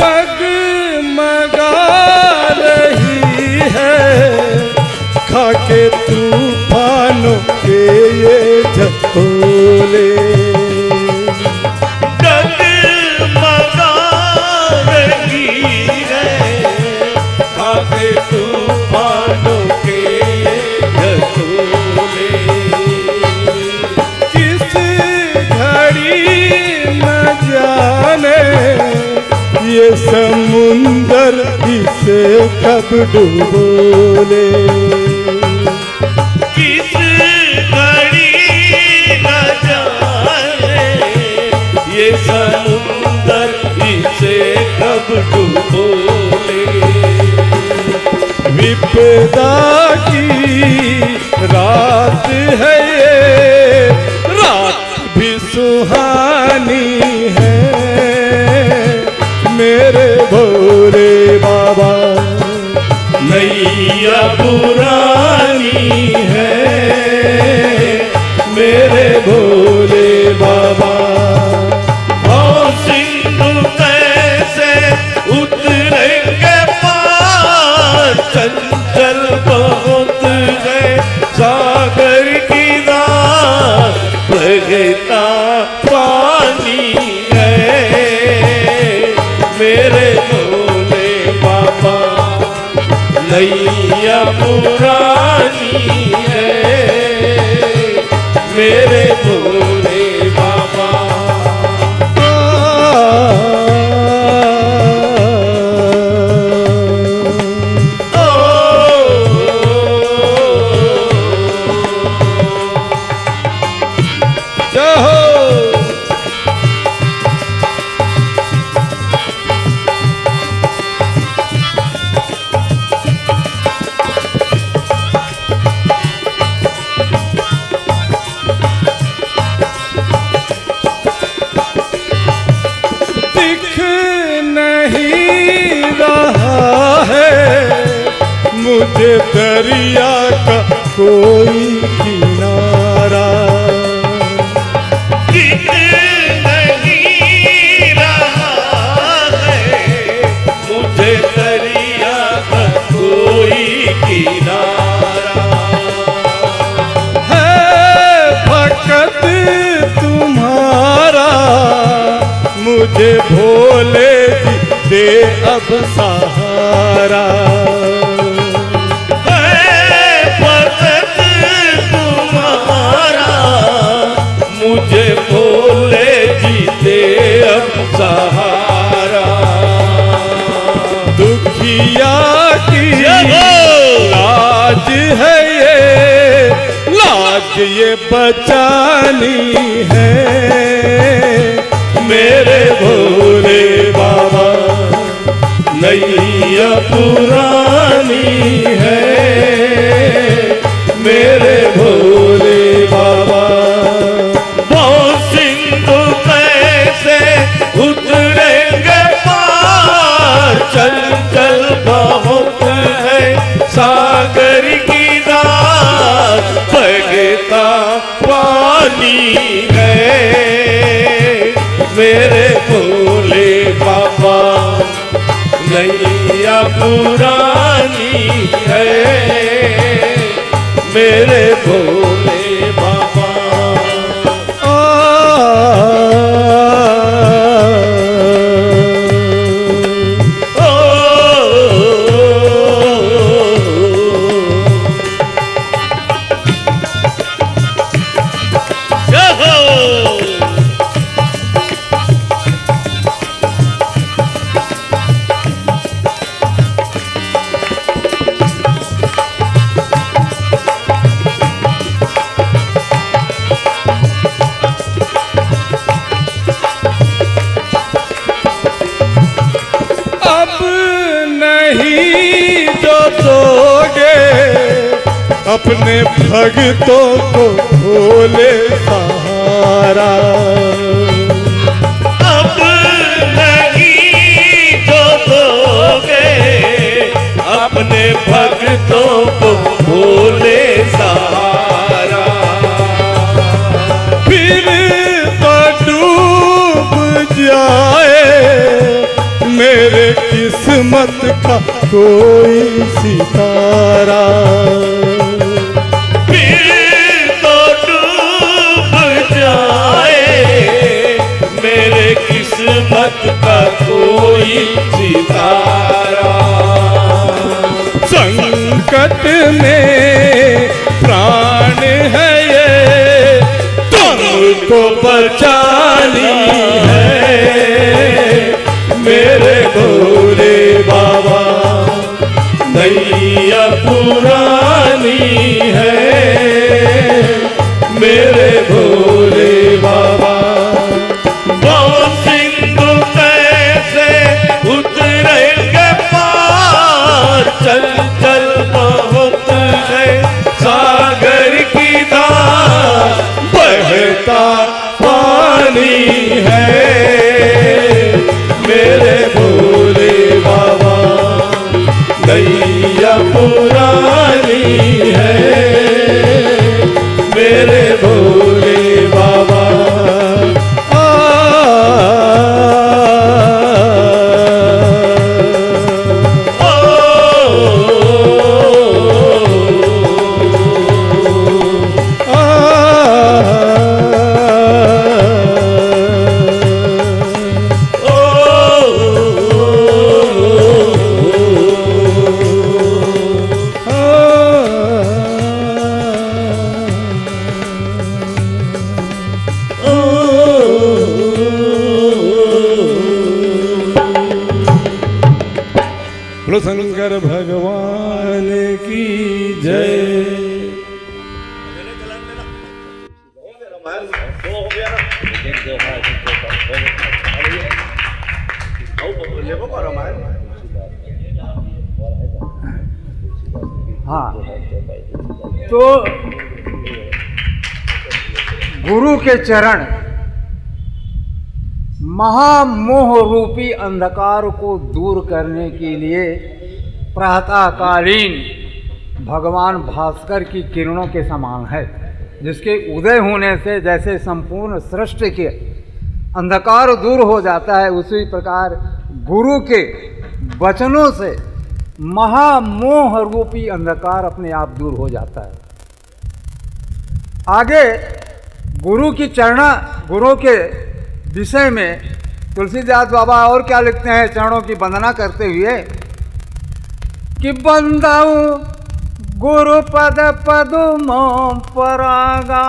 डगमगा रही है खाके तूफानों के ये झकोले, डगमगा रही है खाके तूफानों के झकोले, किस घड़ी न जाने ये समुंदर इसे कब डुबोले, किस घड़ी न जाने ये समुंदर इसे कब डुबोले, विपदा की रात है ये, रात भी सुहानी है मेरे भोले बाबा, नैया पुरानी है मेरे भोले बाबा। ओ सिंधु कैसे उतरेंगे पार, चंचल बहुत है सागर की धार, बहता पानी है मेरे भोले बाबा, नैया पुरानी है मेरे भोले बाबा। मुझे दरिया का कोई किनारा, दिख नहीं रहा है मुझे दरिया का कोई किनारा, है फकत तुम्हारा मुझे भोले जी दे अब सहारा, मुझे भोले जी दे अब सहारा, दुखी मैया की जय हो। लाज है ये, लाज ये बचानी है, मेरे भोले बाबा नैया पुरानी है, मेरे भोले बाबा। वो सिंधु कैसे उतरेंगे पार, चल चल बहुत है सागर की रात, बहता पानी है, मेरे भोले बाबा नैया पुरानी है, मेरे भोले बाबा। अब नहीं जो दोगे अपने भक्तों को भोले सहारा, अब नहीं जो दोगे अपने भक्तों को भोले सहारा, फिर तो डूब जाए मेरे किस्मत का कोई सितारा, फिर तो डूब जाए मेरे किस्मत का कोई सितारा। संकट में प्राण है ये, तुमको बचानी है, मेरे भोले बाबा नैया पुरानी है, मेरे भोले बाबा। वो सिंधु कैसे उतरेंगे पार, चल चल बहुत है सागर की धार, बहता पानी है, मेरे भोले बाबा नैया पुरानी है, मेरे भोले बाबा। बोलो शंकर भगवान की जय। हाँ, तो गुरु के चरण महामोह रूपी अंधकार को दूर करने के लिए प्रातःकालीन भगवान भास्कर की किरणों के समान है, जिसके उदय होने से जैसे संपूर्ण सृष्टि के अंधकार दूर हो जाता है, उसी प्रकार गुरु के वचनों से महामोह रूपी अंधकार अपने आप दूर हो जाता है। आगे गुरु की चरणा, गुरु के विषय में तुलसीदास बाबा और क्या लिखते हैं चरणों की वंदना करते हुए कि बंदाऊ गुरु पद पदुमो परागा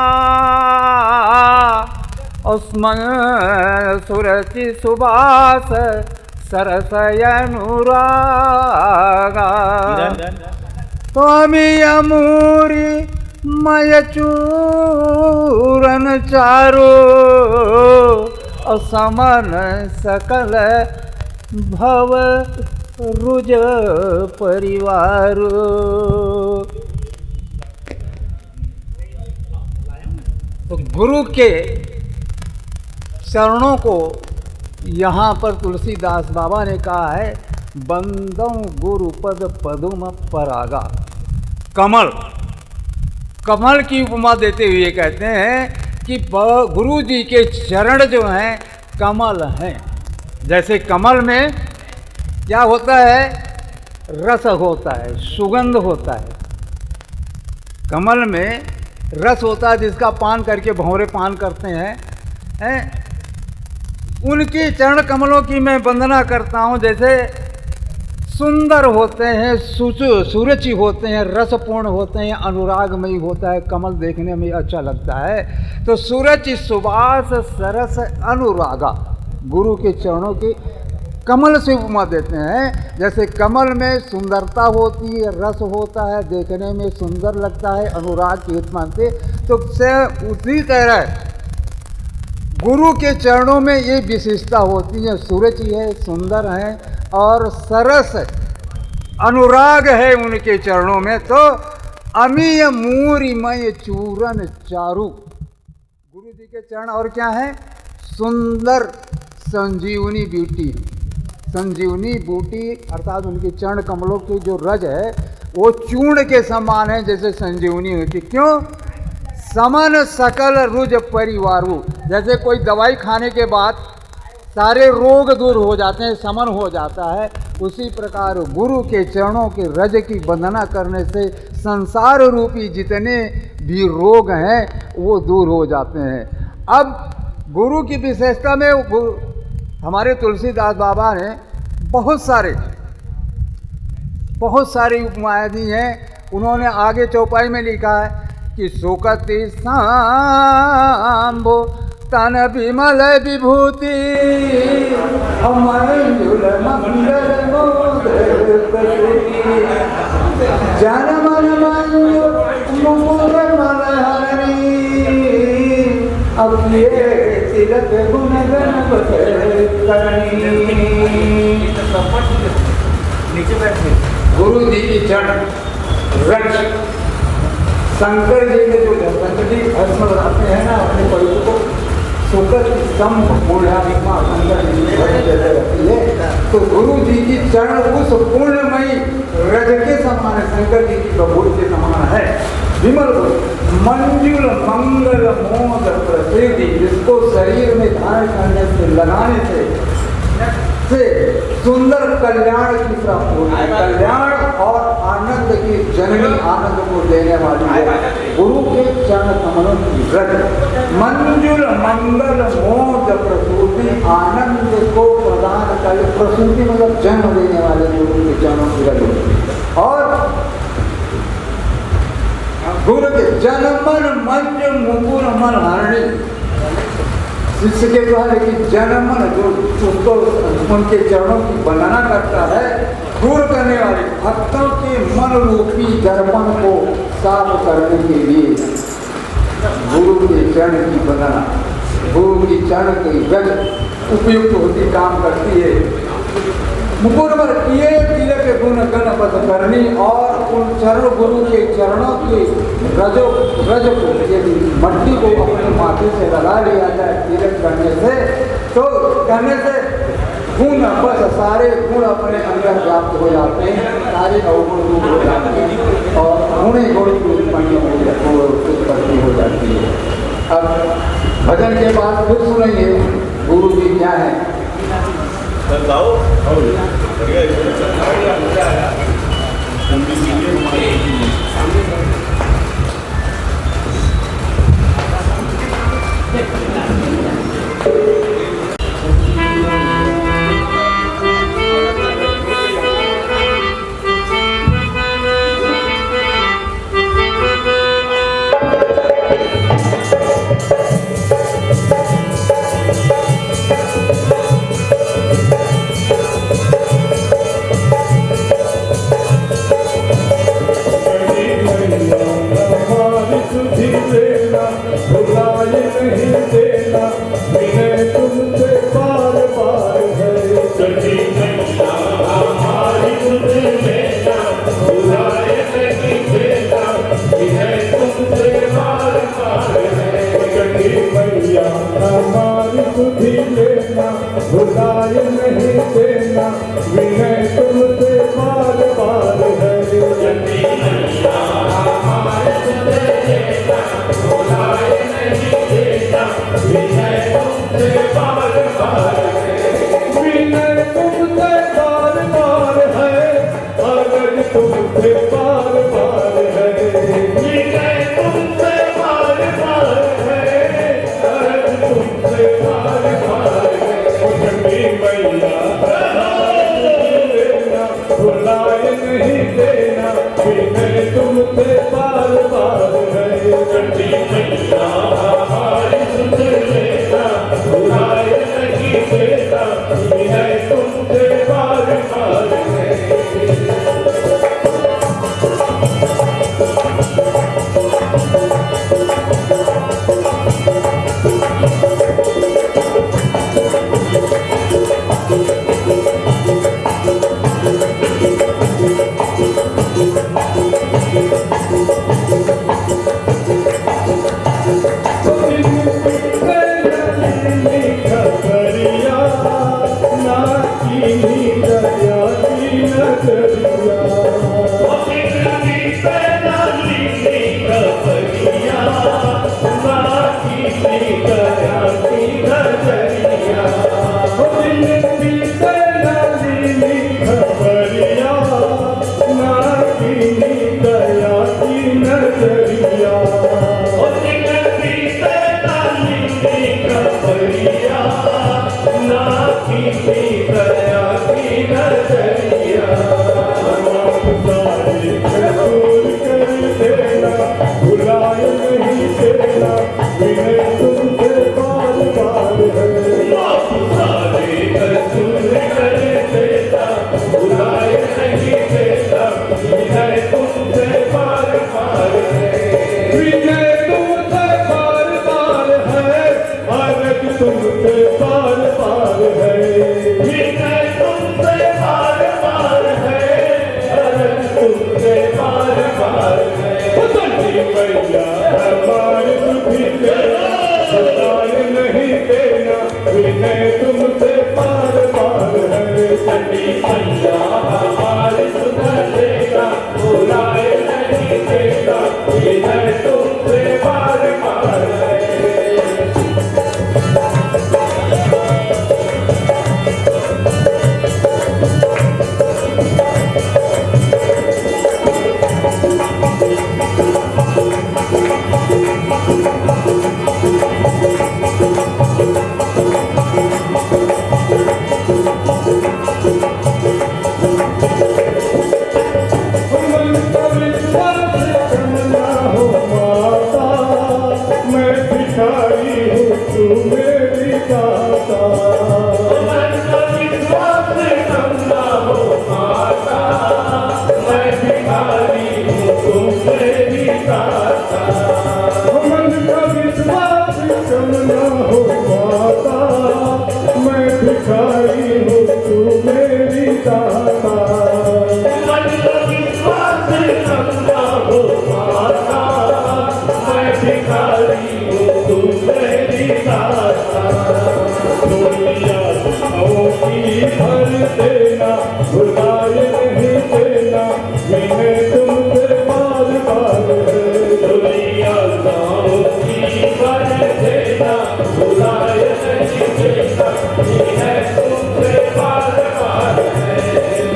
अस्मन् सुरचि सुबास सरसय अनुरागा स्वामी अमूरी मय चूरन चारो असमन सकल भव रुज परिवार। तो गुरु के चरणों को यहाँ पर तुलसीदास बाबा ने कहा है बंदों गुरुपद पदुम परागा। कमल, कमल की उपमा देते हुए कहते हैं कि गुरु जी के चरण जो हैं कमल हैं। जैसे कमल में क्या होता है, रस होता है, सुगंध होता है। कमल में रस होता है जिसका पान करके भंवरे पान करते हैं, उनके चरण कमलों की मैं वंदना करता हूँ। जैसे सुंदर होते हैं, सुरुचि होते हैं, रसपूर्ण होते हैं, अनुरागमयी होता है, कमल देखने में अच्छा लगता है। तो सुरुचि सुवास सरस अनुरागा गुरु के चरणों के कमल से उपमा देते हैं। जैसे कमल में सुंदरता होती है, रस होता है, देखने में सुंदर लगता है, अनुराग के हितमान से। तो उसी तरह गुरु के चरणों में ये विशेषता होती है, सुरुचि है, सुंदर है और सरस अनुराग है उनके चरणों में। तो अमीय मूरिमय चूरन चारु गुरु जी के चरण और क्या है, सुंदर संजीवनी ब्यूटी। संजीवनी बूटी अर्थात उनके चरण कमलों के जो रज है वो चूर्ण के समान है, जैसे संजीवनी होती। क्यों? समन सकल रुज परिवारु, जैसे कोई दवाई खाने के बाद सारे रोग दूर हो जाते हैं, समन हो जाता है, उसी प्रकार गुरु के चरणों के रज की वंदना करने से संसार रूपी जितने भी रोग हैं वो दूर हो जाते हैं। अब गुरु की विशेषता में हमारे तुलसीदास बाबा ने बहुत सारी उपमाएं दी हैं। उन्होंने आगे चौपाई में लिखा है कि सुकति सांभो तन विमल विभूति मंजुल मंगल जन मन मुकुर मनहरी अब ये तिलक गुण गण नीचे बैठे गुरु जी की चरण रज शंकर जी के जो शंकर जी भस्म लगाते हैं ना अपने पवित्र को, सुकर स्तंभ मूढ़ात्मा शंकर जी रहती है। तो गुरु जी की चरण उस पूर्णमयी रज के समान है, शंकर जी की प्रभु के समान है। विमल मंजुल मंगल मोद प्रसिद्धि, जिसको शरीर में धारण करने से लगाने से सुंदर कल्याण की प्राप्ति होती है। कल्याण और आनंद की जननी आनंद को देने वाली है गुरु के चरण कमलों की रज। मंजुल मंगल मोद प्रसूति, आनंद को प्रदान कर, प्रसूति मतलब जन्म देने वाले गुरु के चरणों की रज। और गुरु के जनमन मंज मुकुर मन हरणी, जिसके द्वारा कि जनमन जो उसको उनके चरणों की वंदना करता है, दूर करने वाले भक्तों के मन रूपी दर्पण को साफ करने के लिए गुरु के चरण की वंदना, गुरु की चरण की रज उपयुक्त होती काम करती है। मुकुर पर किए तिलक गुण गण पद करनी, और उन चरण गुरु के चरणों की रज को यदि मट्टी को अपने माथे से लगा लिया जाए तिलक करने से, तो करने से गुण बस सारे गुण अपने अंदर व्याप्त हो जाते हैं, सारे अवगुण दूर हो जाते हैं और गुण ही गुण की उत्पत्ति हो जाती है। अब भजन के बाद फिर सुनेंगे गुरु जी क्या है। नहीं देता, विनय तुमसे बार बार है। चंडी मैया हमारी सुधी लेना, भुलाए नहीं देना, विनय तुमसे बार बार है। चंडी मैया हमारे सुधे देता, भुलाए नहीं देता, विनय तुमसे बार बार है। विनय तुमसे बार बार है, अरज तुमसे बार बार है। विनय तुमसे बार बार है, अरज तुमसे बार बार है। चंडी मैया लेना, भुलाए नहीं देना, विनय तुमसे बार बार है। चंडी मैया हमारी सुध लेता, भुलाए नहीं देता, विनय तुमसे बार बार है। भुलाए नहीं देना, विनय तुमसे बार बार है। विनय तुमसे बार बार है, अरज तुमसे बार बार है। विनय तुमसे बार बार है, अरज तुमसे बार बार है। चंडी मैया हमारी सुधी लेना, भुलाए नहीं देना, विनय तुमसे बार बार है। चंडी मैया हमारी सुध लेना, भुलाए नहीं देता, विनय तुमसे बार बार है। मन का विश्वास करना हो माता, मैं भिखारी हूँ तू मेरी दाता। मन का विश्वास करना हो माता, मैं भिखारी हूँ तुम मेरी दाता। मन का विश्वास करना हो माता, मैं भिखारी हूँ तू मेरी दाता। मन का विश्वास करना हो माता, मैं भिखारी हूँ तुम मेरी दाता। दुनिया आओ की भर देना, भुलाए नहीं देना, विनय तुमसे बार बार है। दुनिया गाँव की भर देना, भुलाए नहीं देता, विनय तुमसे बार बार है।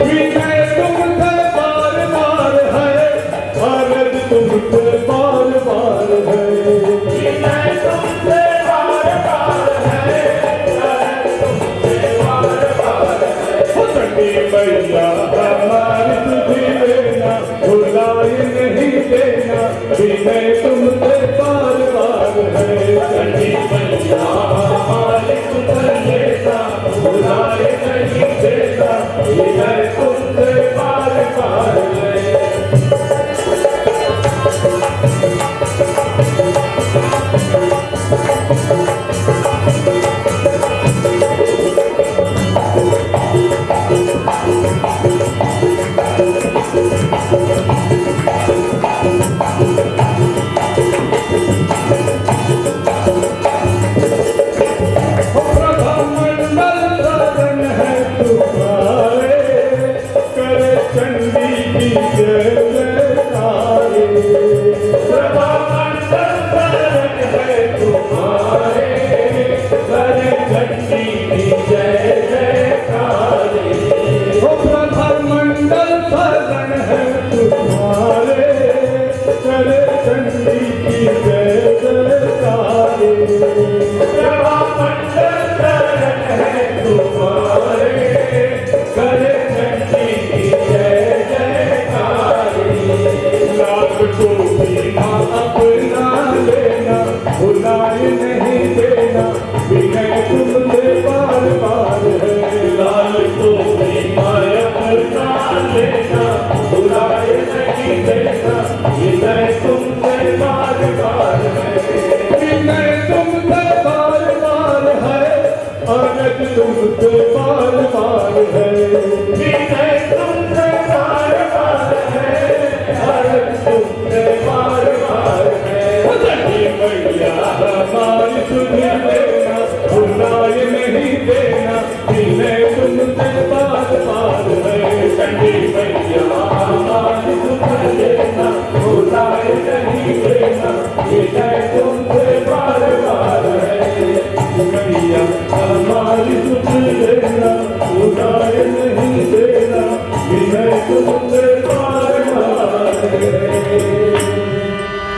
विनय तुमसे बार बार है, अरज तुमसे बार बार है। विनय तुमसे बार बार है, अरज तुमसे बार बार है। चंडी मैया हमारी सुधी लेना, भुलाए नहीं देना, विनय तुमसे बार बार है। चंडी मैया हमारी सुध लेता, भुलाए नहीं देता, विनय तुमसे बार बार है। जय जयकारे प्रभा मंडल शरण है तुम्हारे, करे घंटी की जय जयकारे। ओ प्रभा मंडल शरण है तुम्हारे, करे चंडी की जय जयकारे प्रभा मंडल शरण है तुम्हारे, करे घंटी की जय जयकारे। लाख को भी माँ अपना लेना, भुलाए नहीं देना, विनय तुमसे बार बार है। लाल को भी माया अपना लेना, बुलाए नहीं देना, विनय तुमसे बार बार है। विनय तुमसे बार बार है, आनंद तुमसे बार बार है। विनय तुमसे बार बार है, हर तुमसे बार बार है। चंडी मैया हमारी सुध लेना, भुलाए नहीं देना, विनय तुमसे बार बार है। चंडी मैया हमारी सुध लेना, बुलाए नहीं देना, विनय तुमसे बार बार है। मैया हमारी सुध लेना, भुलाए नहीं देना, विनय तुमसे बार बार है।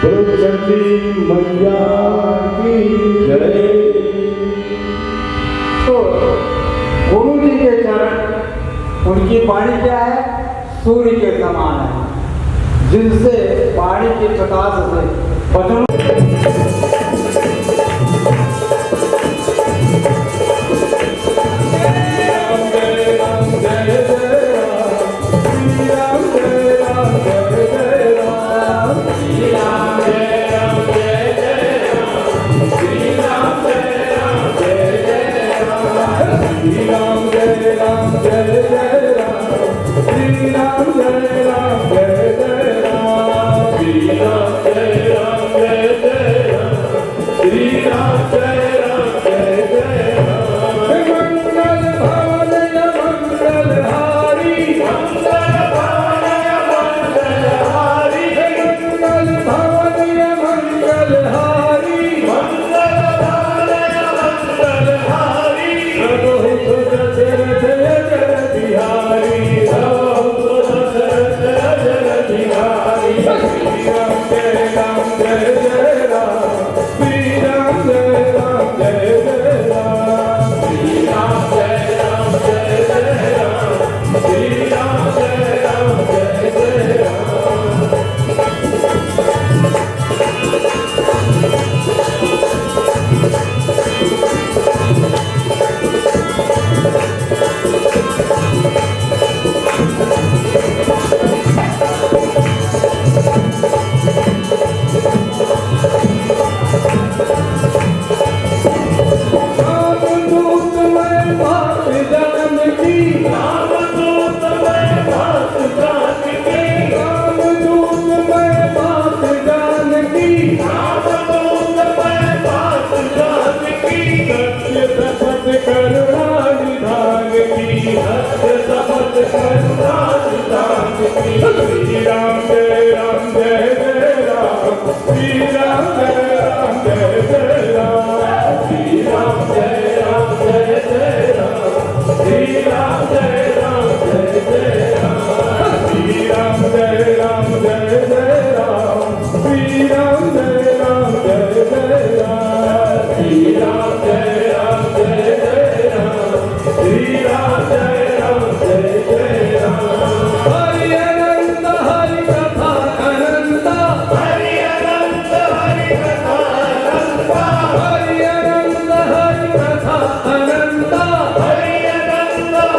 बोलो चंडी मैया की जय। तो गुरु जी के चरण, उनकी वाणी क्या है? सूर्य के समान है, जिनसे वाणी के प्रकाश से वचनों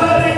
हरि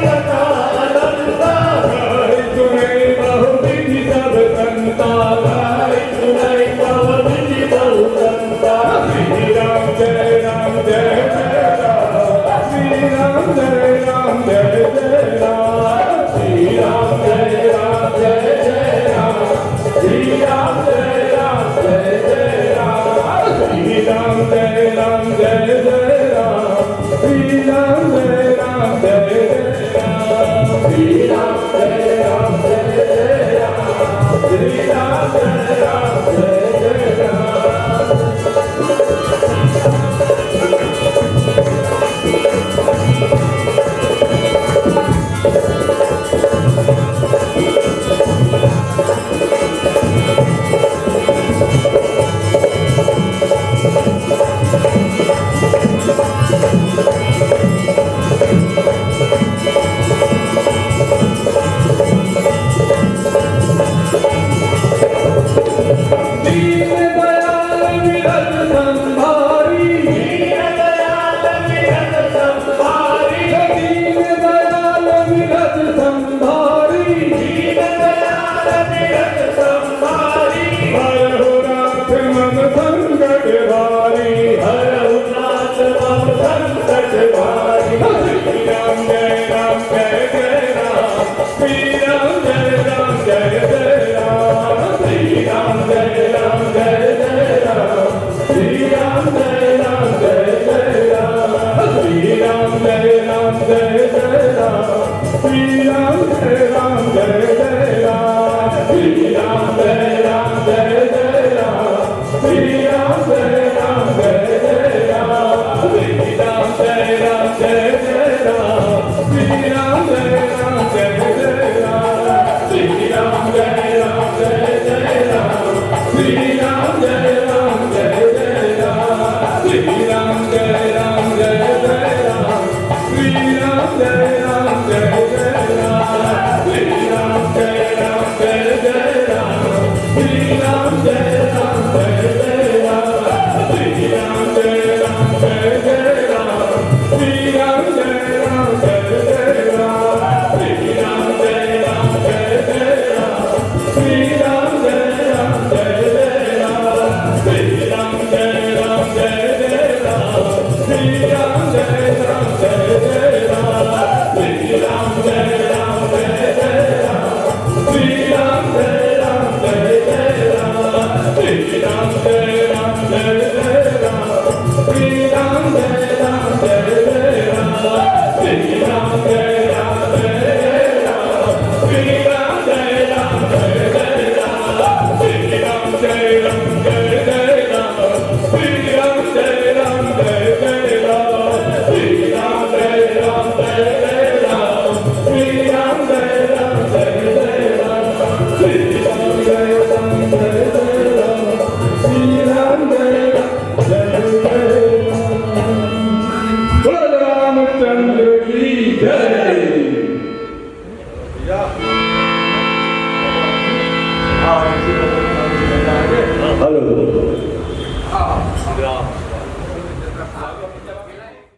हेलो